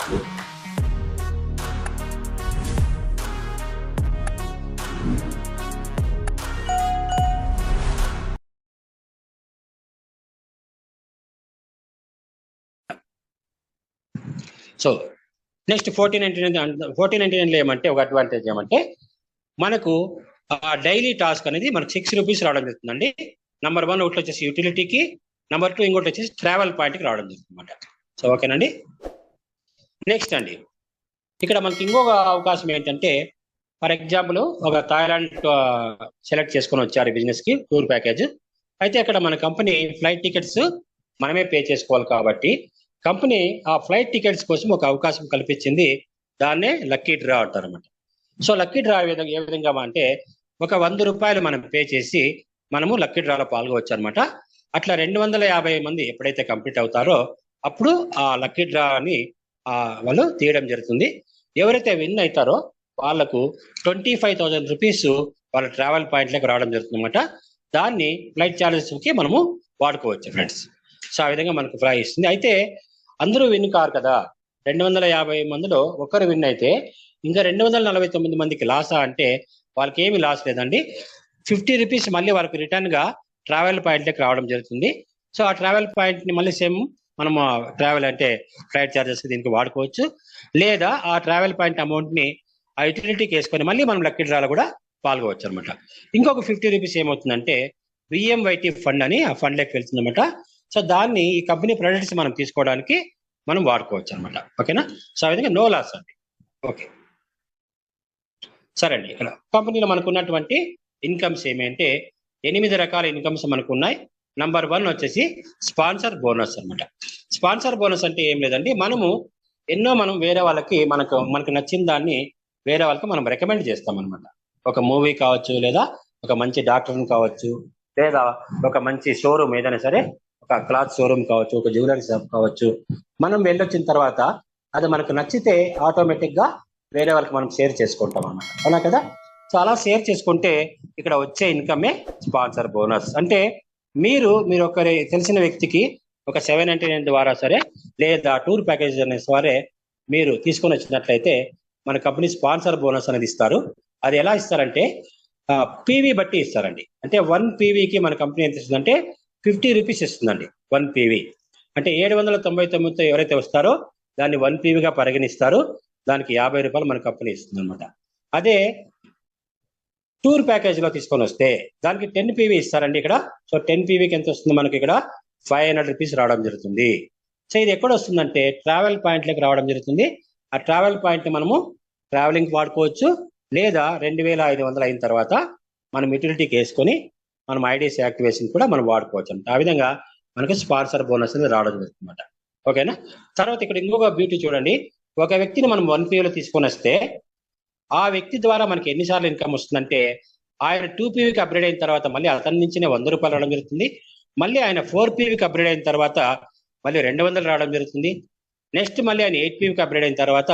So next 1499 ఏమంటే ఒక advantage ఏమంటే మనకు డైలీ టాస్క్ అనేది మనకు 6 రూపీస్ రావడం జరుగుతుందండి. నెంబర్ 1 ఒకటి వచ్చేసి యూటిలిటీకి, నెంబర్ 2 ఇంకోటి వచ్చేసి ట్రావెల్ పాయింట్కి రావడం జరుగుతుంది అనమాట. సో ఓకేనండి. నెక్స్ట్ అండి, ఇక్కడ మనకి ఇంకొక అవకాశం ఏంటంటే, ఫర్ ఎగ్జాంపుల్ ఒక థాయిలాండ్ సెలెక్ట్ చేసుకొని వచ్చారు బిజినెస్కి టూర్ ప్యాకేజ్. అయితే అక్కడ మన కంపెనీ ఫ్లైట్ టికెట్స్ మనమే పే చేసుకోవాలి కాబట్టి కంపెనీ ఆ ఫ్లైట్ టికెట్స్ కోసం ఒక అవకాశం కల్పించింది. దాన్నే లక్కీ డ్రా అంటారు అనమాట. సో లక్కీ డ్రా ఏ విధంగా అంటే ఒక 100 రూపాయలు మనం పే చేసి మనము లక్కీ డ్రాలో పాల్గొవచ్చు అనమాట. అట్లా 250 మంది ఎప్పుడైతే కంప్లీట్ అవుతారో అప్పుడు ఆ లక్కీ డ్రాని వాళ్ళు తీయడం జరుగుతుంది. ఎవరైతే విన్ అవుతారో వాళ్లకు 25,000 రూపీస్ వాళ్ళ ట్రావెల్ పాయింట్లకు రావడం జరుగుతుంది అనమాట. దాన్ని ఫ్లైట్ ఛార్జెస్కి మనము వాడుకోవచ్చు ఫ్రెండ్స్. సో ఆ విధంగా మనకు ఫ్లై ఇస్తుంది. అయితే అందరూ విన్ కారు కదా, 250 మందిలో ఒకరు విన్ అయితే ఇంకా 249 మందికి లాసా అంటే వాళ్ళకి ఏమి లాస్ లేదండి. 50 రూపీస్ మళ్ళీ వాళ్ళకి రిటర్న్ గా ట్రావెల్ పాయింట్లకు రావడం జరుగుతుంది. సో ఆ ట్రావెల్ పాయింట్ ని మళ్ళీ సేమ్ మనము ట్రావెల్ అంటే ఫ్లైట్ ఛార్జెస్ దీనికి వాడుకోవచ్చు, లేదా ఆ ట్రావెల్ పాయింట్ అమౌంట్ ని ఆ యూటిలిటీకి వేసుకొని మళ్ళీ మనం లక్కీ డ్రాలో కూడా పాల్గొవచ్చు అనమాట. ఇంకొక 50 రూపీస్ ఏమవుతుందంటే విఎంవైటీ ఫండ్ అని ఆ ఫండ్ లెక్క వెళ్తుంది అనమాట. సో దాన్ని ఈ కంపెనీ ప్రొడక్ట్స్ మనం తీసుకోవడానికి మనం వాడుకోవచ్చు అనమాట. ఓకేనా. సో ఆ విధంగా నో లాస్ అండి. ఓకే సరే అండి. ఇక్కడ కంపెనీలో మనకు ఉన్నటువంటి ఇన్కమ్స్ ఏమంటే 8 రకాల ఇన్కమ్స్ మనకు ఉన్నాయి. నంబర్ 1 వచ్చేసి స్పాన్సర్ బోనస్ అనమాట. స్పాన్సర్ బోనస్ అంటే ఏం లేదండి, మనం వేరే వాళ్ళకి మనకు నచ్చిన దాన్ని వేరే వాళ్ళకి మనం రికమెండ్ చేస్తాం అనమాట. ఒక మూవీ కావచ్చు, లేదా ఒక మంచి డాక్టర్ని కావచ్చు, లేదా ఒక మంచి షోరూమ్ ఏదైనా సరే, ఒక క్లాత్ షోరూమ్ కావచ్చు, ఒక జ్యువెలరీ షాప్ కావచ్చు, మనం వెళ్ళొచ్చిన తర్వాత అది మనకు నచ్చితే ఆటోమేటిక్ గా వేరే వాళ్ళకి మనం షేర్ చేసుకుంటాం అన్నమాట. అవునా కదా. సో అలా షేర్ చేసుకుంటే ఇక్కడ వచ్చే ఇన్కమే స్పాన్సర్ బోనస్. అంటే మీరు ఒకరి తెలిసిన వ్యక్తికి ఒక 799 ద్వారా సరే, లేదా టూర్ ప్యాకేజ్ అనే సరే మీరు తీసుకొని వచ్చినట్లయితే మన కంపెనీ స్పాన్సర్ బోనస్ అనేది ఇస్తారు. అది ఎలా ఇస్తారంటే పీవీ బట్టి ఇస్తారండి. అంటే 1 పీవీకి మన కంపెనీ ఎంత ఇస్తుందంటే 50 రూపీస్ ఇస్తుందండి. 1 పీవీ అంటే 799 ఎవరైతే వస్తారో దాన్ని 1 పీవీగా పరిగణిస్తారు. దానికి 50 రూపాయలు మన కంపెనీ ఇస్తుంది అనమాట. అదే టూర్ ప్యాకేజ్ లో తీసుకొని వస్తే దానికి 10 పీవీ ఇస్తారండి ఇక్కడ. సో 10 పీవీకి ఎంత వస్తుంది మనకి ఇక్కడ 500 రూపీస్ రావడం జరుగుతుంది. సో ఇది ఎక్కడ వస్తుందంటే ట్రావెల్ పాయింట్లకు రావడం జరుగుతుంది. ఆ ట్రావెల్ పాయింట్ మనము ట్రావెలింగ్ వాడుకోవచ్చు, లేదా 2500 అయిన తర్వాత మనం యూటిలిటీకి వేసుకొని మనం ఐడిఎస్ యాక్టివేషన్ కూడా మనం వాడుకోవచ్చు అనమాట. ఆ విధంగా మనకు స్పాన్సర్ బోనస్ అనేది రావడం జరుగుతుంది అనమాట. ఓకేనా. తర్వాత ఇక్కడ ఇంకొక బ్యూటీ చూడండి. ఒక వ్యక్తిని మనం 1 పీవీలో తీసుకొని వస్తే ఆ వ్యక్తి ద్వారా మనకి ఎన్నిసార్లు ఇన్కమ్ వస్తుందంటే ఆయన 2 పీవీకి అప్గ్రేడ్ అయిన తర్వాత మళ్ళీ అతని నుంచినే 100 రూపాయలు రావడం జరుగుతుంది. మళ్ళీ ఆయన 4 పీవీకి అప్గ్రేడ్ అయిన తర్వాత మళ్ళీ 200 రావడం జరుగుతుంది. నెక్స్ట్ మళ్ళీ ఆయన 8 పీవీకి అప్గ్రేడ్ అయిన తర్వాత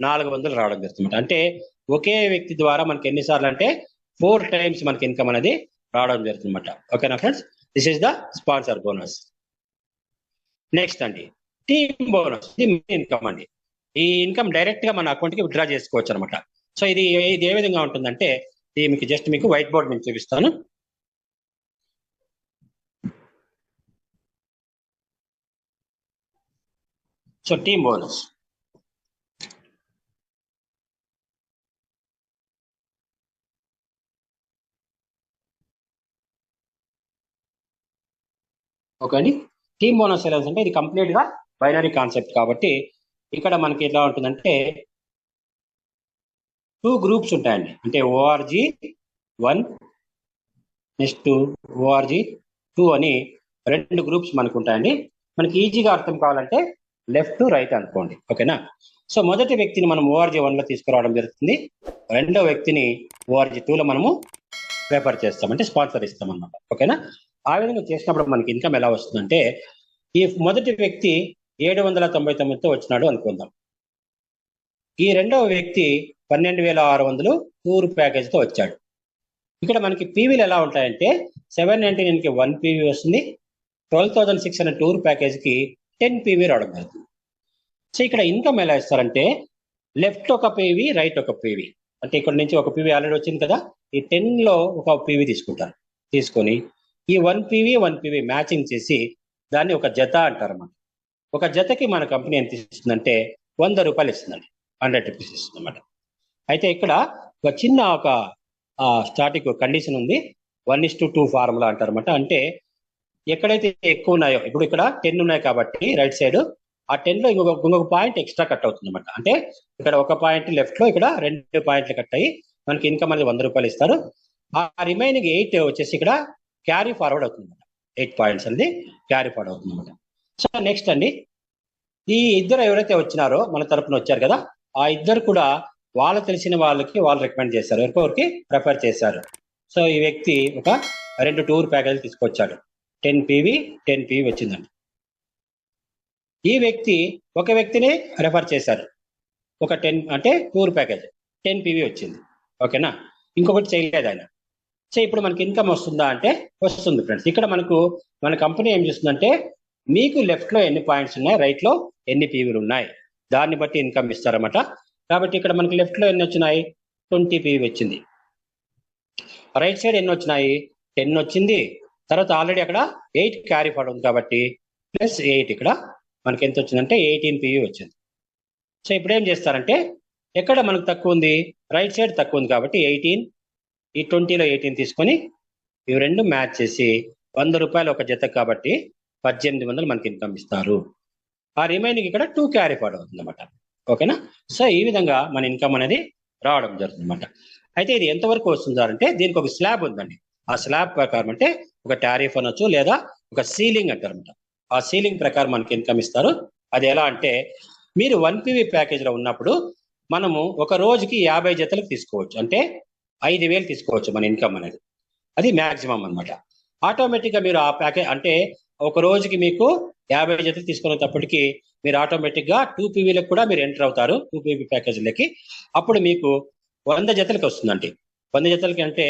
400 రావడం జరుగుతుంది. అంటే ఒకే వ్యక్తి ద్వారా మనకి ఎన్నిసార్లు అంటే 4 టైమ్స్ మనకి ఇన్కమ్ అనేది రావడం జరుగుతుంది అనమాట. ఓకేనా friends. This is the sponsor bonus. Next అండి టీమ్ బోనస్. ఇది మెయిన్ ఇన్కమ్ అండి. ఈ ఇన్కమ్ డైరెక్ట్ గా మన అకౌంట్ కి విత్డ్రా చేసుకోవచ్చు అనమాట. సో ఇది ఏ విధంగా ఉంటుందంటే ఇది మీకు వైట్ బోర్డ్ నుంచి చూపిస్తాను. సో టీమ్ బోనస్ ఓకే అండి. టీమ్ బోనస్ ఎలా అంటే ఇది కంప్లీట్ గా బైనరీ కాన్సెప్ట్ కాబట్టి ఇక్కడ మనకి ఎట్లా ఉంటుందంటే 2 గ్రూప్స్ ఉంటాయండి. అంటే ORG1 నెక్స్ట్ ORG2 అని 2 గ్రూప్స్ మనకు ఉంటాయండి. మనకి ఈజీగా అర్థం కావాలంటే లెఫ్ట్ టు రైట్ అనుకోండి. ఓకేనా. సో మొదటి వ్యక్తిని మనం ORG1 లో తీసుకురావడం జరుగుతుంది. రెండో వ్యక్తిని ORG2 లో మనము ప్రిఫర్ చేస్తాం, అంటే స్పాన్సర్ ఇస్తాం అన్నమాట. ఓకేనా. ఆ విధంగా చేసినప్పుడు మనకి ఇన్కమ్ ఎలా వస్తుందంటే ఈ మొదటి వ్యక్తి 799తో వచ్చినాడు అనుకుందాం. ఈ రెండవ వ్యక్తి 12,600 టూర్ ప్యాకేజ్తో వచ్చాడు. ఇక్కడ మనకి పీవీలు ఎలా ఉంటాయంటే 799కి 1 పీవీ వస్తుంది, 12,600 టూర్ ప్యాకేజ్కి 10 పీవీ రావడం జరుగుతుంది. సో ఇక్కడ ఇన్కమ్ ఎలా ఇస్తారంటే లెఫ్ట్ ఒక పీవీ, రైట్ ఒక పీవీ. అంటే ఇక్కడ నుంచి ఒక పీవీ ఆల్రెడీ వచ్చింది కదా, ఈ 10 లో ఒక పీవీ తీసుకుంటారు. తీసుకొని ఈ 1 పీవీ మ్యాచింగ్ చేసి దాన్ని ఒక జత అంటారు అన్నమాట. ఒక జతకి మన కంపెనీ ఎంత ఇస్తుందంటే 100 రూపాయలు ఇస్తుందండి, 100 రూపీస్ ఇస్తుంది అన్నమాట. అయితే ఇక్కడ ఒక చిన్న స్టాటిక్ కండిషన్ ఉంది, 1:2 ఫార్ములా అంటారు అనమాట. అంటే ఎక్కడైతే ఎక్కువ ఉన్నాయో, ఇప్పుడు ఇక్కడ 10 ఉన్నాయి కాబట్టి రైట్ సైడ్, ఆ 10 లో ఇంకొక పాయింట్ ఎక్స్ట్రా కట్ అవుతుంది అనమాట. అంటే ఇక్కడ ఒక పాయింట్ లెఫ్ట్ లో, ఇక్కడ 2 పాయింట్లు కట్ అయ్యి మనకి ఇన్కమ్ అనేది 100 రూపాయలు ఇస్తారు. ఆ రిమైనింగ్ 8 వచ్చేసి ఇక్కడ క్యారీ ఫార్వర్డ్ అవుతుంది అనమాట. 8 పాయింట్స్ అనేది క్యారీ ఫార్వర్డ్ అవుతుంది అనమాట. సో నెక్స్ట్ అండి, ఈ ఇద్దరు ఎవరైతే వచ్చినారో మన తరపున వచ్చారు కదా, ఆ ఇద్దరు కూడా వాళ్ళు తెలిసిన వాళ్ళకి వాళ్ళు రికమెండ్ చేశారు, ఎవరికి రెఫర్ చేశారు. సో ఈ వ్యక్తి ఒక 2 టూర్ ప్యాకేజ్ తీసుకొచ్చాడు, 10 PV వచ్చిందండి. ఈ వ్యక్తి ఒక వ్యక్తిని రెఫర్ చేశారు, ఒక 10 అంటే టూర్ ప్యాకేజ్ 10 PV వచ్చింది. ఓకేనా, ఇంకొకటి చేయలేదు ఆయన. సో ఇప్పుడు మనకి ఇన్కమ్ వస్తుందా అంటే వస్తుంది ఫ్రెండ్స్. ఇక్కడ మన కంపెనీ ఏం చేస్తుందంటే, మీకు లెఫ్ట్ లో ఎన్ని పాయింట్స్ ఉన్నాయి, రైట్ లో ఎన్ని పీవీలు ఉన్నాయి, దాన్ని బట్టి ఇన్కమ్ ఇస్తారన్నమాట. కాబట్టి ఇక్కడ మనకి లెఫ్ట్ లో ఎన్ని వచ్చినాయి, 20 PV వచ్చింది. రైట్ సైడ్ ఎన్ని వచ్చినాయి, 10 వచ్చింది. తర్వాత ఆల్రెడీ అక్కడ 8 క్యారీ ఫార్వర్డ్ ఉంది కాబట్టి ప్లస్ 8 ఇక్కడ మనకి ఎంత వచ్చిందంటే 18 PV వచ్చింది. సో ఇప్పుడు ఏం చేస్తారంటే, ఎక్కడ మనకు తక్కువ ఉంది, రైట్ సైడ్ తక్కువ ఉంది కాబట్టి 18, ఈ 20లో 18 తీసుకొని ఇవి రెండు మ్యాచ్ చేసి 100 రూపాయలు ఒక జత కాబట్టి 1800 మనకి ఇన్కమ్ ఇస్తారు. ఆ రిమైనింగ్ ఇక్కడ 2 క్యారీ ఫార్వర్డ్ అవుతుంది అనమాట. ఓకేనా, సో ఈ విధంగా మన ఇన్కమ్ అనేది రావడం జరుగుతుంది అనమాట. అయితే ఇది ఎంతవరకు వస్తుంది అంటే, దీనికి ఒక స్లాబ్ ఉందండి. ఆ స్లాబ్ ప్రకారం అంటే ఒక టారిఫ్ అనొచ్చు, లేదా ఒక సీలింగ్ అంటారు అనమాట. ఆ సీలింగ్ ప్రకారం మనకి ఇన్కమ్ ఇస్తారు. అది ఎలా అంటే, మీరు 1 PV ప్యాకేజ్ లో ఉన్నప్పుడు మనము ఒక రోజుకి 50 జతలకు తీసుకోవచ్చు, అంటే 5,000 తీసుకోవచ్చు మన ఇన్కమ్ అనేది. అది మాక్సిమం అనమాట. ఆటోమేటిక్ గా మీరు ఆ ప్యాకేజ్ అంటే ఒక రోజుకి మీకు 50 జతలు తీసుకునేటప్పటికి మీరు ఆటోమేటిక్ గా 2 PVలకు కూడా మీరు ఎంటర్ అవుతారు, 2 PV ప్యాకేజీలకి. అప్పుడు మీకు 100 జతలకి వస్తుందండి. 100 జతలకి అంటే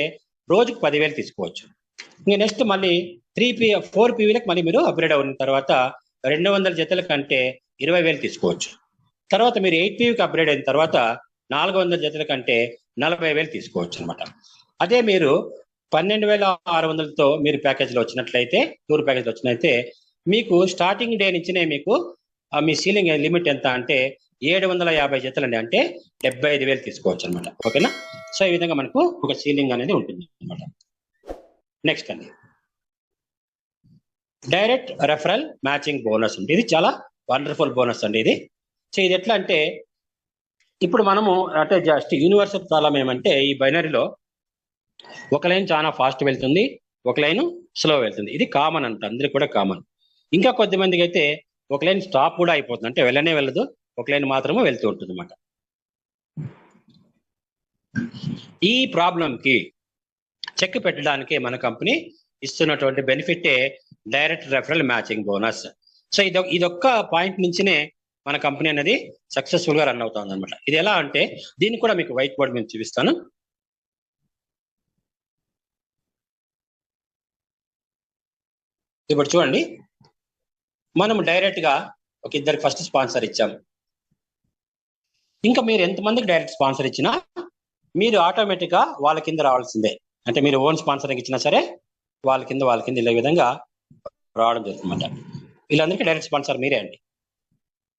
రోజుకి 10,000 తీసుకోవచ్చు. ఇంకా నెక్స్ట్ మళ్ళీ 4 PVలకు మళ్ళీ మీరు అప్గ్రేడ్ అయిన తర్వాత 200 జతల కంటే 20,000 తీసుకోవచ్చు. తర్వాత మీరు 8 PVకి అప్గ్రేడ్ అయిన తర్వాత 400 జతల కంటే 40,000 తీసుకోవచ్చు అనమాట. అదే మీరు 12,600తో మీరు ప్యాకేజ్లో వచ్చినట్లయితే, టూర్ ప్యాకేజ్లో వచ్చినట్లయితే, మీకు స్టార్టింగ్ డే నుంచినే మీకు మీ సీలింగ్ లిమిట్ ఎంత అంటే 750 జతలండి, అంటే 75,000 తీసుకోవచ్చు అనమాట. ఓకేనా, సో ఈ విధంగా మనకు ఒక సీలింగ్ అనేది ఉంటుంది అనమాట. నెక్స్ట్ అండి, డైరెక్ట్ రెఫరల్ మ్యాచింగ్ బోనస్ ఉంది. ఇది చాలా వండర్ఫుల్ బోనస్ అండి ఇది. సో ఇది ఎట్లా అంటే, ఇప్పుడు మనము అంటే జస్ట్ యూనివర్సల్ ప్రాబ్లం ఏమంటే, ఈ బైనరీలో ఒక లైన్ చాలా ఫాస్ట్ వెళ్తుంది, ఒక లైన్ స్లో వెళ్తుంది. ఇది కామన్ అంట, అందరికి కూడా కామన్. ఇంకా కొద్దిమందికి అయితే ఒక లైన్ స్టాప్ కూడా అయిపోతుంది, అంటే వెళ్ళనే వెళ్ళదు, ఒక లైన్ మాత్రమే వెళ్తూ ఉంటుంది అన్నమాట. ఈ ప్రాబ్లంకి చెక్ పెట్టడానికి మన కంపెనీ ఇస్తున్నటువంటి బెనిఫిటే direct referral matching bonus. So ఇదొక్క పాయింట్ నుంచినే మన కంపెనీ అనేది సక్సెస్ఫుల్ గా రన్ అవుతుంది అనమాట. ఇది ఎలా అంటే, దీన్ని కూడా మీకు వైట్ బోర్డ్ మీద చూపిస్తాను. ఇప్పుడు చూడండి, మనం డైరెక్ట్ గా ఒక ఇద్దరికి ఫస్ట్ స్పాన్సర్ ఇచ్చాము. ఇంకా మీరు ఎంతమందికి డైరెక్ట్ స్పాన్సర్ ఇచ్చినా మీరు ఆటోమేటిక్ గా వాళ్ళ కింద రావాల్సిందే. అంటే మీరు ఓన్ స్పాన్సరింగ్ ఇచ్చినా సరే వాళ్ళ కింద ఇలా విధంగా రావడం జరుగుతుందన్నమాట. వీళ్ళందరికీ డైరెక్ట్ స్పాన్సర్ మీరే అండి,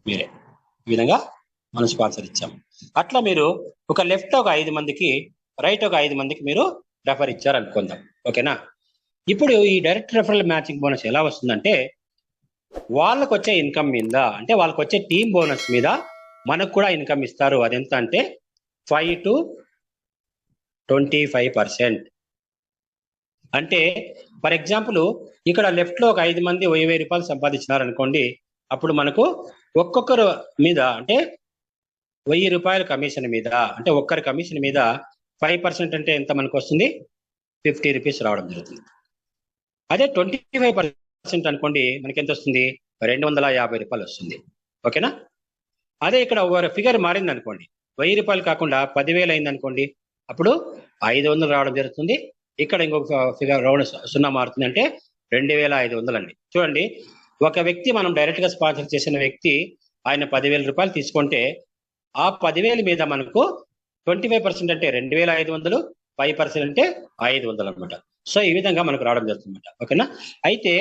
మీరే. ఈ విధంగా మనం స్పాన్సర్ ఇచ్చాము. అట్లా మీరు ఒక లెఫ్ట్ ఒక 5 మందికి, రైట్ ఒక 5 మందికి మీరు రెఫర్ ఇచ్చారు అనుకుందాం. ఓకేనా, ఇప్పుడు ఈ డైరెక్ట్ రెఫరల్ మ్యాచింగ్ బోనస్ ఎలా వస్తుందంటే, వాళ్ళకు వచ్చే ఇన్కమ్ మీద, అంటే వాళ్ళకి వచ్చే టీమ్ బోనస్ మీద మనకు కూడా ఇన్కమ్ ఇస్తారు. అదెంత అంటే 5 to 25%. అంటే ఫర్ ఎగ్జాంపుల్ ఇక్కడ లెఫ్ట్ లో ఒక 5 మంది 1000 రూపాయలు సంపాదించినారు అనుకోండి, అప్పుడు మనకు ఒక్కొక్కరు మీద అంటే 1000 రూపాయల కమిషన్ మీద, అంటే ఒక్కరి కమిషన్ మీద 5% అంటే ఎంత మనకు వస్తుంది, 50 రూపీస్ రావడం జరుగుతుంది. అదే 25% అనుకోండి, మనకి ఎంత వస్తుంది, 250 రూపాయలు వస్తుంది. ఓకేనా, అదే ఇక్కడ ఫిగర్ మారింది అనుకోండి, 1000 రూపాయలు కాకుండా 10,000 అయింది అనుకోండి, అప్పుడు 500 రావడం జరుగుతుంది. ఇక్కడ ఇంకొక ఫిగర్ రౌండ్ 0 మారుతుంది, అంటే 2,500 అండి. చూడండి, ఒక వ్యక్తి మనం డైరెక్ట్ గా స్పాన్సర్ చేసిన వ్యక్తి ఆయన 10,000 రూపాయలు తీసుకుంటే ఆ 10,000 మీద మనకు 25% అంటే 2,500, 5% అంటే 500 అనమాట. సో ఈ విధంగా మనకు రావడం జరుగుతుంది అనమాట. ఓకేనా? అయితే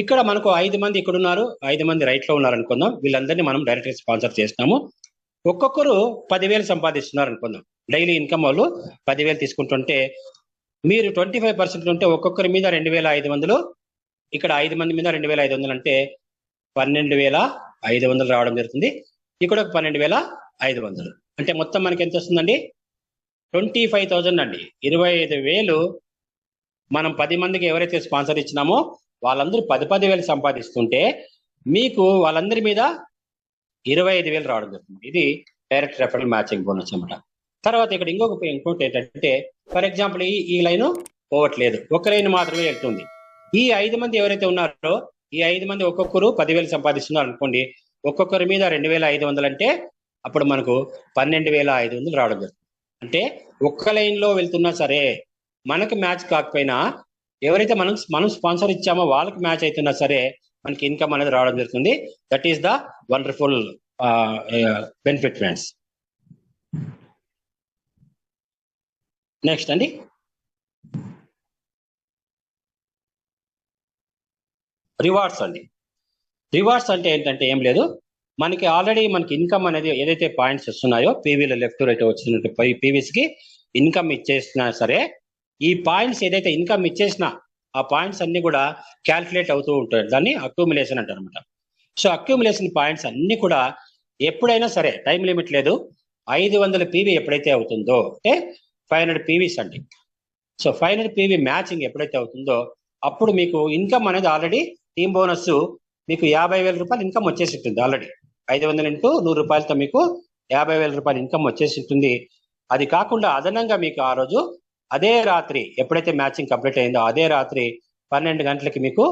ఇక్కడ మనకు 5 మంది ఇక్కడ ఉన్నారు, 5 మంది రైట్ లో ఉన్నారు అనుకుందాం. వీళ్ళందరినీ మనం డైరెక్ట్ గా స్పాన్సర్ చేస్తున్నాము. ఒక్కొక్కరు 10,000 సంపాదిస్తున్నారు అనుకుందాం. డైలీ ఇన్కమ్ వాళ్ళు 10,000 తీసుకుంటుంటే మీరు 25% ఉంటే ఒక్కొక్కరి మీద 2,500, ఇక్కడ 5 మంది మీద 2,500 అంటే 12,500 రావడం జరుగుతుంది. ఇక్కడ ఒక 12,500 అంటే మొత్తం మనకి ఎంత వస్తుందండి? 25,000 అండి. 25,000 మనం 10 మందికి ఎవరైతే స్పాన్సర్ ఇచ్చినామో వాళ్ళందరూ 10,000 సంపాదిస్తుంటే మీకు వాళ్ళందరి మీద 25,000 రావడం జరుగుతుంది. ఇది డైరెక్ట్ రెఫరల్ మ్యాచింగ్ బోనస్ అనమాట. తర్వాత ఇక్కడ ఇంకోటి ఏంటంటే ఫర్ ఎగ్జాంపుల్ ఈ లైన్ పోవట్లేదు, ఒక లైన్ మాత్రమే వెళ్తుంది. ఈ 5 మంది ఎవరైతే ఉన్నారో ఈ 5 మంది ఒక్కొక్కరు 10,000 సంపాదిస్తున్నారు అనుకోండి. ఒక్కొక్కరి మీద 2,500 అంటే అప్పుడు మనకు 12,500 రావడం జరుగుతుంది. అంటే ఒక్క లైన్ లో వెళ్తున్నా సరే మనకి మ్యాచ్ కాకపోయినా ఎవరైతే మనం స్పాన్సర్ ఇచ్చామో వాళ్ళకి మ్యాచ్ అవుతున్నా సరే మనకి ఇన్కమ్ అనేది రావడం జరుగుతుంది. That is the wonderful benefit friends. Next అండి, రివార్డ్స్ అండి. రివార్డ్స్ అంటే ఏంటంటే ఏం లేదు, మనకి ఆల్రెడీ మనకి ఇన్కమ్ అనేది ఏదైతే పాయింట్స్ వస్తున్నాయో పీవీలో లెఫ్ట్ రైట్ వచ్చినట్టు పీవీస్ కి ఇన్కమ్ ఇచ్చేసినా సరే ఈ పాయింట్స్ ఏదైతే ఇన్కమ్ ఇచ్చేసినా ఆ పాయింట్స్ అన్ని కూడా క్యాల్కులేట్ అవుతూ ఉంటాయి. దాన్ని అక్యూములేషన్ అంటారు అనమాట. సో అక్యూములేషన్ పాయింట్స్ అన్ని కూడా ఎప్పుడైనా సరే టైం లిమిట్ లేదు. 500 పీవీ ఎప్పుడైతే అవుతుందో అంటే 500 పీవీస్ అండి. సో 500 పీవీ మ్యాచింగ్ ఎప్పుడైతే అవుతుందో అప్పుడు మీకు ఇన్కమ్ అనేది ఆల్రెడీ టీమ్ బోనస్ మీకు 50,000 రూపాయలు ఇన్కమ్ వచ్చేసి ఉంటుంది. ఆల్రెడీ 500 ఇంటూ 100 రూపాయలతో మీకు 50,000 రూపాయలు ఇన్కమ్ వచ్చేసి ఉంటుంది. అది కాకుండా అదనంగా మీకు ఆ రోజు అదే రాత్రి ఎప్పుడైతే మ్యాచింగ్ కంప్లీట్ అయిందో అదే రాత్రి 12 గంటలకి మీకు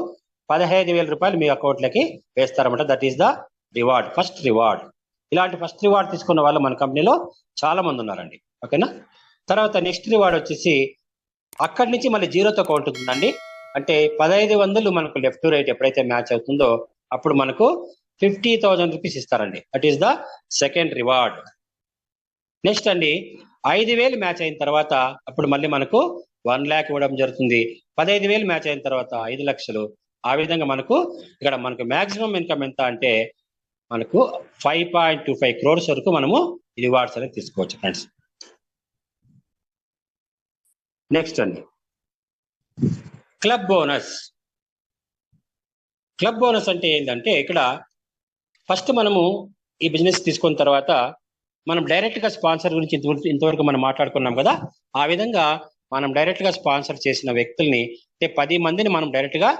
15,000 రూపాయలు మీ అకౌంట్లకి వేస్తారన్నమాట. That is the reward, first reward. ఇలాంటి ఫస్ట్ రివార్డ్ తీసుకున్న వాళ్ళు మన కంపెనీలో చాలా మంది ఉన్నారండి. ఓకేనా? తర్వాత నెక్స్ట్ రివార్డ్ వచ్చేసి అక్కడి నుంచి మళ్ళీ జీరోతో కౌంట్ ఉంటుందండి. అంటే 1,500 మనకు లెఫ్ట్ రైట్ ఎప్పుడైతే మ్యాచ్ అవుతుందో అప్పుడు మనకు 50,000 రూపీస్ ఇస్తారండి. That is the second reward. Next అండి 5,000 మ్యాచ్ అయిన తర్వాత అప్పుడు మళ్ళీ మనకు 1 lakh ఇవ్వడం జరుగుతుంది. 15,000 మ్యాచ్ అయిన తర్వాత 5 లక్షలు. ఆ విధంగా మనకు ఇక్కడ మనకు మాక్సిమం ఇన్కమ్ ఎంత అంటే మనకు 5.25 crores వరకు మనము రివార్డ్స్ అనేది తీసుకోవచ్చు ఫ్రెండ్స్. నెక్స్ట్ అండి క్లబ్ బోనస్. క్లబ్ బోనస్ అంటే ఏంటంటే ఇక్కడ ఫస్ట్ మనము ఈ బిజినెస్ తీసుకున్న తర్వాత మనం డైరెక్ట్ గా స్పాన్సర్ గురించి ఇంతవరకు మనం మాట్లాడుకున్నాం కదా. ఆ విధంగా మనం డైరెక్ట్ గా స్పాన్సర్ చేసిన వ్యక్తుల్ని అంటే 10 మందిని మనం డైరెక్ట్ గా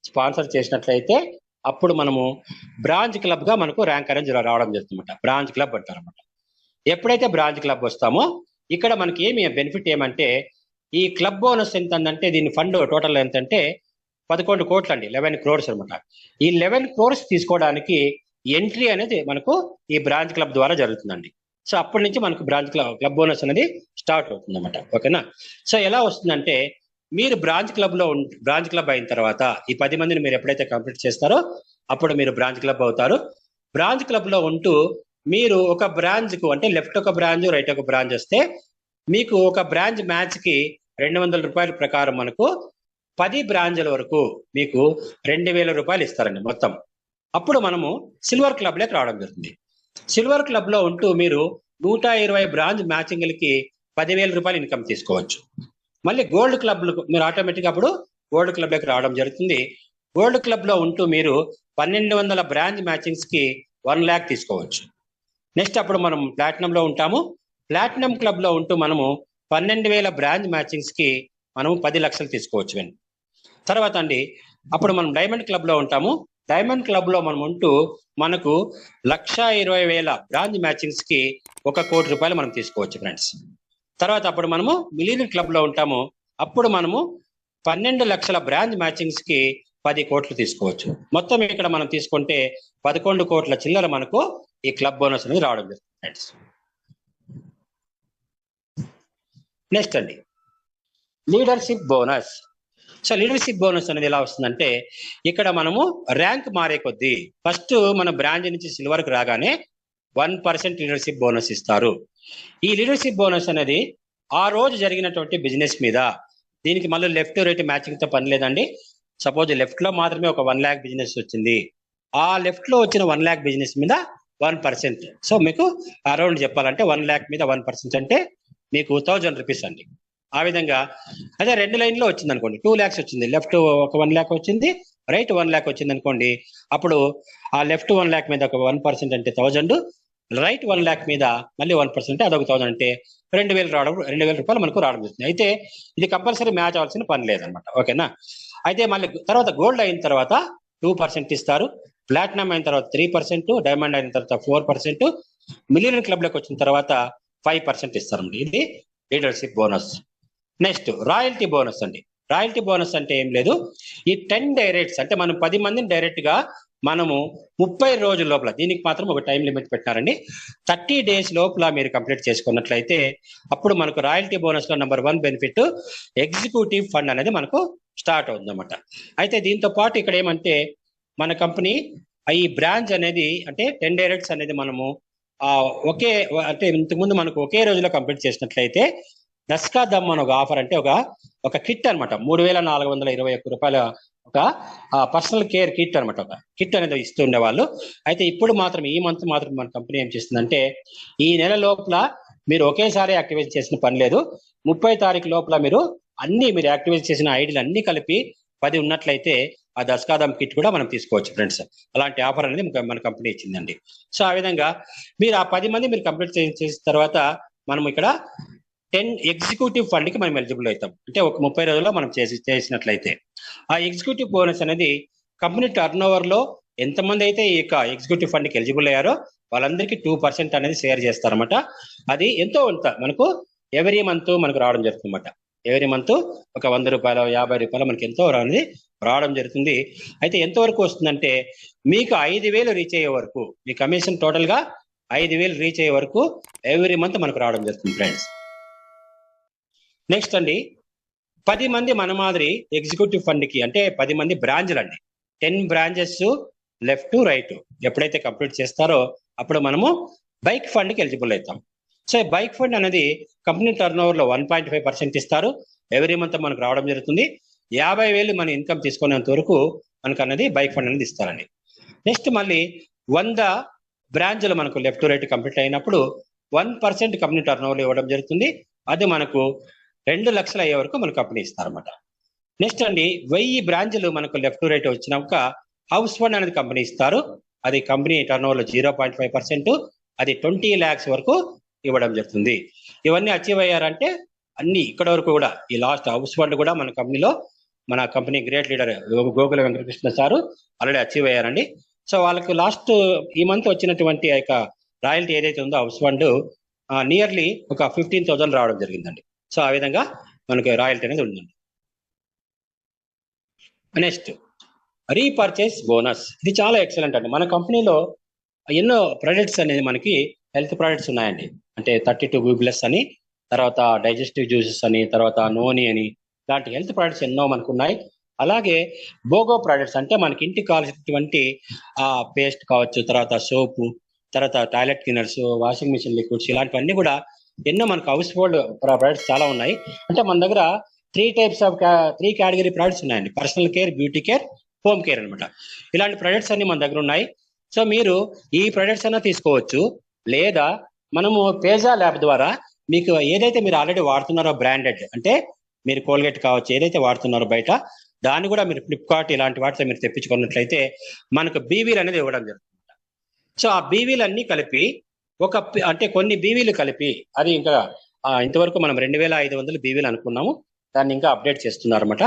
స్పాన్సర్ చేసినట్లయితే అప్పుడు మనము బ్రాంచ్ క్లబ్ గా మనకు ర్యాంక్ అనేది రావడం జరుగుతుందన్నమాట. బ్రాంచ్ క్లబ్ అంటారన్నమాట. ఎప్పుడైతే బ్రాంచ్ క్లబ్ వస్తామో ఇక్కడ మనకి ఏమి బెనిఫిట్ ఏమంటే ఈ క్లబ్ బోనస్ ఎంత అంటే దీని ఫండ్ టోటల్ ఎంతంటే 11 కోట్లు అండి, 11 crores అనమాట. ఈ 11 crores తీసుకోవడానికి ఎంట్రీ అనేది మనకు ఈ బ్రాంచ్ క్లబ్ ద్వారా జరుగుతుందండి. సో అప్పటి నుంచి మనకు క్లబ్ బోనస్ అనేది స్టార్ట్ అవుతుంది అనమాట. ఓకేనా? సో ఎలా వస్తుందంటే మీరు బ్రాంచ్ క్లబ్ అయిన తర్వాత ఈ 10 మందిని మీరు ఎప్పుడైతే కంప్లీట్ చేస్తారో అప్పుడు మీరు బ్రాంచ్ క్లబ్ అవుతారు. బ్రాంచ్ క్లబ్ లో ఉంటూ మీరు ఒక బ్రాంచ్ కు అంటే లెఫ్ట్ ఒక బ్రాంచ్ రైట్ ఒక బ్రాంచ్ వస్తే మీకు ఒక బ్రాంచ్ మ్యాచ్ కి 200 రూపాయల ప్రకారం మనకు 10 బ్రాంచ్ల వరకు మీకు 2,000 రూపాయలు ఇస్తారండి మొత్తం. అప్పుడు మనము సిల్వర్ క్లబ్ లోకి రావడం జరుగుతుంది. సిల్వర్ క్లబ్ లో ఉంటూ మీరు 120 బ్రాంచ్ మ్యాచింగ్లకి 10,000 రూపాయలు ఇన్కమ్ తీసుకోవచ్చు. మళ్ళీ గోల్డ్ క్లబ్ మీరు ఆటోమేటిక్ అప్పుడు గోల్డ్ క్లబ్ లోకి రావడం జరుగుతుంది. గోల్డ్ క్లబ్ లో ఉంటూ మీరు 1,200 బ్రాంచ్ మ్యాచింగ్స్ కి 1 lakh తీసుకోవచ్చు. నెక్స్ట్ అప్పుడు మనం ప్లాటినం లో ఉంటాము. ప్లాటినం క్లబ్ లో ఉంటూ మనము 12,000 బ్రాంచ్ మ్యాచింగ్స్ కి మనము 10 లక్షలు తీసుకోవచ్చు. తర్వాత అండి అప్పుడు మనం డైమండ్ క్లబ్ లో ఉంటాము. డైమండ్ క్లబ్ లో మనం ఉంటూ మనకు 1,20,000 బ్రాంచ్ మ్యాచింగ్స్ కి 1 కోటి రూపాయలు మనం తీసుకోవచ్చు ఫ్రెండ్స్. తర్వాత అప్పుడు మనము మిలియనర్ క్లబ్ లో ఉంటాము. అప్పుడు మనము 12 లక్షల బ్రాంచ్ మ్యాచింగ్స్ కి 10 కోట్లు తీసుకోవచ్చు. మొత్తం ఇక్కడ మనం తీసుకుంటే 11 కోట్ల చిల్లర మనకు ఈ క్లబ్ బోనస్ అనేది రావడం జరుగుతుంది ఫ్రెండ్స్. నెక్స్ట్ అండి leadership bonus. So leadership bonus అనేది ఎలా వస్తుందంటే ఇక్కడ మనము ర్యాంక్ మారే కొద్దీ ఫస్ట్ మన బ్రాంచ్ నుంచి సిల్వర్కి రాగానే 1% లీడర్షిప్ బోనస్ ఇస్తారు. ఈ లీడర్షిప్ బోనస్ అనేది ఆ రోజు జరిగినటువంటి బిజినెస్ మీద, దీనికి మళ్ళీ లెఫ్ట్ రైట్ మ్యాచింగ్ తో పని లేదండి. సపోజ్ లెఫ్ట్ లో మాత్రమే ఒక 1 lakh బిజినెస్ వచ్చింది, ఆ లెఫ్ట్ లో వచ్చిన 1 lakh బిజినెస్ మీద 1%. సో మీకు అరౌండ్ చెప్పాలంటే 1 lakh మీద 1% అంటే మీకు 1000 రూపీస్ అండి. ఆ విధంగా అదే 2 లైన్లో వచ్చింది అనుకోండి, 2 lakhs వచ్చింది, లెఫ్ట్ ఒక 1 lakh వచ్చింది, రైట్ 1 lakh వచ్చింది అనుకోండి, అప్పుడు ఆ లెఫ్ట్ 1 lakh మీద ఒక 1% అంటే 1000, రైట్ 1 lakh మీద మళ్ళీ 1% అదొక 1000 అంటే 2000 రావడం, 2000 రూపాయలు మనకు రావడం జరుగుతుంది. అయితే ఇది కంపల్సరీ మ్యాచ్ అవ్వాల్సిన పని లేదనమాట. ఓకేనా? అయితే మళ్ళీ తర్వాత గోల్డ్ అయిన తర్వాత 2% ఇస్తారు, ప్లాటినం అయిన తర్వాత 3%, డైమండ్ అయిన తర్వాత 4%, మిలియన్ క్లబ్ లోకి వచ్చిన తర్వాత 5% ఇస్తారండి. ఇది leadership bonus. Next royalty bonus అండి. రాయల్టీ బోనస్ అంటే ఏం లేదు, ఈ 10 డైరెక్ట్స్ అంటే మనం 10 మందిని డైరెక్ట్ గా మనము 30 రోజుల లోపల, దీనికి మాత్రం ఒక టైం లిమిట్ పెట్టారండి, 30 days లోపల మీరు కంప్లీట్ చేసుకున్నట్లయితే అప్పుడు మనకు రాయల్టీ బోనస్ లో నెంబర్ 1 బెనిఫిట్ ఎగ్జిక్యూటివ్ ఫండ్ అనేది మనకు స్టార్ట్ అవుతుందన్నమాట. అయితే దీంతో పాటు ఇక్కడ ఏమంటే మన కంపెనీ ఈ బ్రాంచ్ అనేది అంటే 10 డైరెక్ట్స్ అనేది మనము ఒకే అంటే ఇంతకుముందు మనకు ఒకే రోజులో కంప్లీట్ చేసినట్లయితే దస్కా దమ్ అని ఒక ఆఫర్, అంటే ఒక కిట్ అనమాట, 3421 రూపాయల ఒక పర్సనల్ కేర్ కిట్ అనమాట, ఒక కిట్ అనేది ఇస్తూ ఉండేవాళ్ళు. అయితే ఇప్పుడు మాత్రం ఈ మంత్ మాత్రం మన కంపెనీ ఏం చేస్తుందంటే ఈ నెల లోపల మీరు ఒకేసారి యాక్టివేట్ చేసిన పని లేదు, 30 తారీఖు లోపల మీరు యాక్టివేట్ చేసిన ఐడీలు అన్ని కలిపి 10 ఉన్నట్లయితే ఆ దస్కాదం కిట్ కూడా మనం తీసుకోవచ్చు ఫ్రెండ్స్. అలాంటి ఆఫర్ అనేది మన కంపెనీ ఇచ్చిందండి. సో ఆ విధంగా మీరు ఆ 10 మంది మీరు కంప్లీట్ చేసిన తర్వాత మనం ఇక్కడ 10 ఎగ్జిక్యూటివ్ ఫండ్ కి మనం ఎలిజిబుల్ అవుతాం. అంటే ఒక 30 రోజుల్లో మనం చేసినట్లయితే ఆ ఎగ్జిక్యూటివ్ బోనస్ అనేది కంపెనీ టర్న్ ఓవర్ లో ఎంతమంది అయితే ఈ యొక్క ఎగ్జిక్యూటివ్ ఫండ్ కి ఎలిజిబుల్ అయ్యారో వాళ్ళందరికీ 2% అనేది షేర్ చేస్తారన్నమాట. అది ఎంతో అంత మనకు ఎవరీ మంత్ మనకు రావడం జరుగుతుంది అన్నమాట. ఎవరీ మంత్ ఒక 100 రూపాయలు 50 రూపాయలు మనకి ఎంతో అనేది రావడం జరుగుతుంది. అయితే ఎంతవరకు వస్తుందంటే మీకు 5000 రీచ్ అయ్యే వరకు, మీ కమిషన్ టోటల్ గా 5000 రీచ్ అయ్యే వరకు ఎవరీ మంత్ మనకు రావడం జరుగుతుంది ఫ్రెండ్స్. నెక్స్ట్ అండి 10 మంది మన మాదిరి ఎగ్జిక్యూటివ్ ఫండ్ కి, అంటే 10 మంది బ్రాంచ్లు అండి, 10 బ్రాంచెస్ లెఫ్ట్ రైట్ ఎప్పుడైతే కంప్లీట్ చేస్తారో అప్పుడు మనము బైక్ ఫండ్ కి ఎలిజిబుల్ అవుతాం. సో బైక్ ఫండ్ అనేది కంపెనీ టర్న్ ఓవర్ లో 1.5% ఇస్తారు, ఎవరీ మంత్ మనకు రావడం జరుగుతుంది. 50,000 మన ఇన్కమ్ తీసుకునేంత వరకు మనకు అనేది బైక్ ఫండ్ అనేది ఇస్తారండి. నెక్స్ట్ మళ్ళీ 100 బ్రాంచ్లు మనకు లెఫ్ట్ రైట్ కంప్లీట్ అయినప్పుడు 1% కంపెనీ టర్న్ ఓవర్ ఇవ్వడం జరుగుతుంది. అది మనకు 2 లక్షలు అయ్యే వరకు మన కంపెనీ ఇస్తారన్నమాట. నెక్స్ట్ అండి 1000 బ్రాంచ్లు మనకు లెఫ్ట్ రైట్ వచ్చినాక హౌస్ ఫండ్ అనేది కంపెనీ ఇస్తారు, అది కంపెనీ టర్న్ ఓవర్ లో 0.5%, అది 20 lakhs వరకు ఇవ్వడం జరుగుతుంది. ఇవన్నీ అచీవ్ అయ్యారంటే అన్ని ఇక్కడ వరకు కూడా ఈ లాస్ట్ హౌస్ ఫండ్ కూడా మన కంపెనీలో మన company great leader Gogula Venkatakrishna sir already achieve అయ్యారండి. సో వాళ్ళకి లాస్ట్ ఈ మంత్ వచ్చినటువంటి ఆ యొక్క రాయల్టీ ఏదైతే ఉందో హౌస్ ఫండ్ నియర్లీ ఒక 15,000 రావడం జరిగిందండి. సో ఆ విధంగా మనకి రాయల్టీ అనేది ఉందండి. నెక్స్ట్ రీపర్చేస్ బోనస్, ఇది చాలా ఎక్సలెంట్ అండి. మన కంపెనీలో ఎన్నో ప్రొడక్ట్స్ అనేది మనకి హెల్త్ ప్రొడక్ట్స్ ఉన్నాయండి, అంటే 32 BBLS అని, తర్వాత డైజెస్టివ్ జ్యూసెస్ అని, తర్వాత నోని అని, ఇలాంటి హెల్త్ ప్రొడక్ట్స్ ఎన్నో మనకు ఉన్నాయి. అలాగే బోగో ప్రొడక్ట్స్ అంటే మనకి ఇంటికి కావాల్సినటువంటి పేస్ట్ కావచ్చు, తర్వాత సోపు, తర్వాత toilet cleaners, washing machine liquids, ఇలాంటివన్నీ కూడా ఎన్నో మనకు హౌస్ హోల్డ్ ప్రొడక్ట్స్ చాలా ఉన్నాయి. అంటే మన దగ్గర 3 కేటగిరీ ప్రొడక్ట్స్ ఉన్నాయండి, personal care, beauty care, home care అనమాట. ఇలాంటి ప్రొడక్ట్స్ అన్ని మన దగ్గర ఉన్నాయి. సో మీరు ఈ ప్రొడక్ట్స్ అయినా తీసుకోవచ్చు, లేదా మనము పేజా ల్యాబ్ ద్వారా మీకు ఏదైతే మీరు ఆల్రెడీ వాడుతున్నారో బ్రాండెడ్, అంటే మీరు కోల్గేట్ కావచ్చు, ఏదైతే వాడుతున్నారో బయట దాన్ని కూడా మీరు ఫ్లిప్కార్ట్ ఇలాంటి వాటితో మీరు తెప్పించుకున్నట్లయితే మనకు బీవీలు అనేది ఇవ్వడం జరుగుతుంది. సో ఆ బీవీలు అన్ని కలిపి అంటే కొన్ని బీవీలు కలిపి అది ఇంకా ఇంతవరకు మనం 2500 బీవీలు అనుకున్నాము, దాన్ని ఇంకా అప్డేట్ చేస్తున్నారు అనమాట.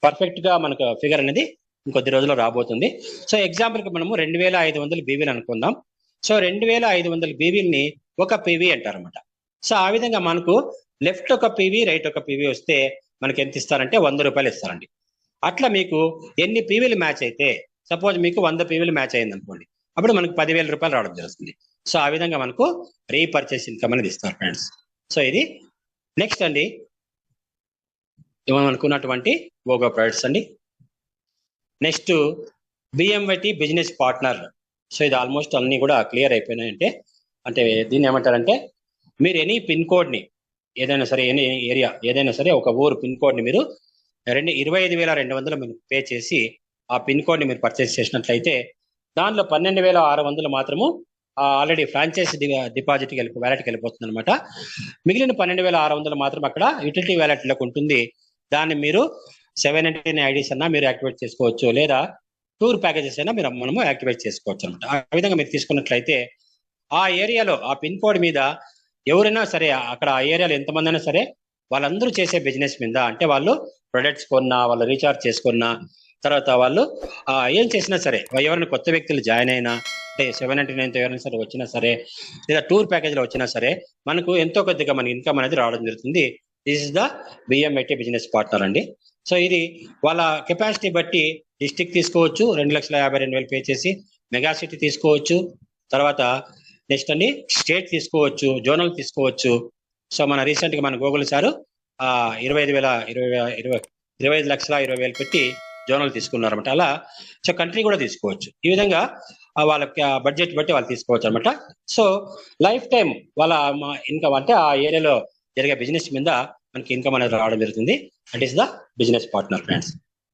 పర్ఫెక్ట్ గా మనకు ఫిగర్ అనేది ఇంకొద్ది రోజుల్లో రాబోతుంది. సో ఎగ్జాంపుల్ కి మనము 2500 బీవీలు అనుకుందాం. సో 2500 బీవీలని ఒక పీవీ అంటారనమాట. సో ఆ విధంగా మనకు లెఫ్ట్ ఒక పీవీ, రైట్ ఒక పీవీ వస్తే మనకి ఎంత ఇస్తారంటే 100 రూపాయలు ఇస్తారండి. అట్లా మీకు ఎన్ని పీవీలు మ్యాచ్ అయితే, సపోజ్ మీకు 100 పీవీలు మ్యాచ్ అయింది అనుకోండి, అప్పుడు మనకు 10,000 రూపాయలు రావడం జరుగుతుంది. సో ఆ విధంగా మనకు రీపర్చేస్ ఇన్కమ్ అనేది ఇస్తారు ఫ్రెండ్స్. సో ఇది నెక్స్ట్ అండి మనం అనుకున్నటువంటి గోగో ప్రొడక్ట్స్ అండి. Next BMYT business partner. So ఇది ఆల్మోస్ట్ అన్ని కూడా క్లియర్ అయిపోయినాయి. అంటే దీన్ని ఏమంటారంటే మీరు ఎనీ పిన్ కోడ్ని ఏదైనా సరే, ఎనీ ఏరియా ఏదైనా సరే, ఒక ఊరు పిన్ కోడ్ని మీరు 25,200 మీరు పే చేసి ఆ పిన్ కోడ్ని మీరు పర్చేస్ చేసినట్లయితే దానిలో 12,600 మాత్రము ఆల్రెడీ ఫ్రాంచైజ్ డిపాజిట్కి వ్యాలెట్కి వెళ్ళిపోతుంది అనమాట. మిగిలిన 12,600 మాత్రం అక్కడ యూటిలిటీ వ్యాలెట్లోకి ఉంటుంది. దాన్ని మీరు 799 ఐడీస్ అన్నా మీరు యాక్టివేట్ చేసుకోవచ్చు, లేదా టూర్ ప్యాకేజెస్ అయినా మనము యాక్టివేట్ చేసుకోవచ్చు అనమాట. ఆ విధంగా మీరు తీసుకున్నట్లయితే ఆ ఏరియాలో ఆ పిన్ కోడ్ మీద ఎవరైనా సరే, అక్కడ ఆ ఏరియాలో ఎంతమంది అయినా సరే, వాళ్ళందరూ చేసే బిజినెస్ మీద, అంటే వాళ్ళు ప్రొడక్ట్స్ కొన్నా, వాళ్ళు రీఛార్జ్ చేసుకున్నా, తర్వాత వాళ్ళు ఏం చేసినా సరే, ఎవరైనా కొత్త వ్యక్తులు జాయిన్ అయినా, అంటే 799 ఎవరైనా సరే వచ్చినా సరే, లేదా టూర్ ప్యాకేజ్లో వచ్చినా సరే, మనకు ఎంతో కొద్దిగా మన ఇన్కమ్ అనేది రావడం జరుగుతుంది. This is the BMIT business partner అండి. సో ఇది వాళ్ళ కెపాసిటీ బట్టి డిస్ట్రిక్ట్ తీసుకోవచ్చు, 2,52,000 పే చేసి, మెగా సిటీ తీసుకోవచ్చు, తర్వాత నెక్స్ట్ అండి స్టేట్ తీసుకోవచ్చు, జోనల్ తీసుకోవచ్చు. సో మన రీసెంట్గా మన గూగుల్ సారు 25,20,20 పెట్టి జోనల్ తీసుకున్నారు అనమాట. అలా సో కంట్రీ కూడా తీసుకోవచ్చు. ఈ విధంగా వాళ్ళ బడ్జెట్ బట్టి వాళ్ళు తీసుకోవచ్చు అనమాట. సో లైఫ్ టైం వాళ్ళ ఇన్కమ్, అంటే ఆ ఏరియాలో జరిగే బిజినెస్ మీద మనకి ఇన్కమ్ అనేది రావడం జరుగుతుంది. That is the business partner friends.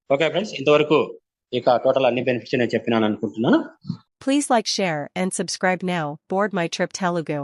Okay friends, ఇంతవరకు ఇక టోటల్ అన్ని బెనిఫిట్స్ నేను చెప్పినాను అనుకుంటున్నాను. Please like, share, and subscribe now. Board My Trip Telugu.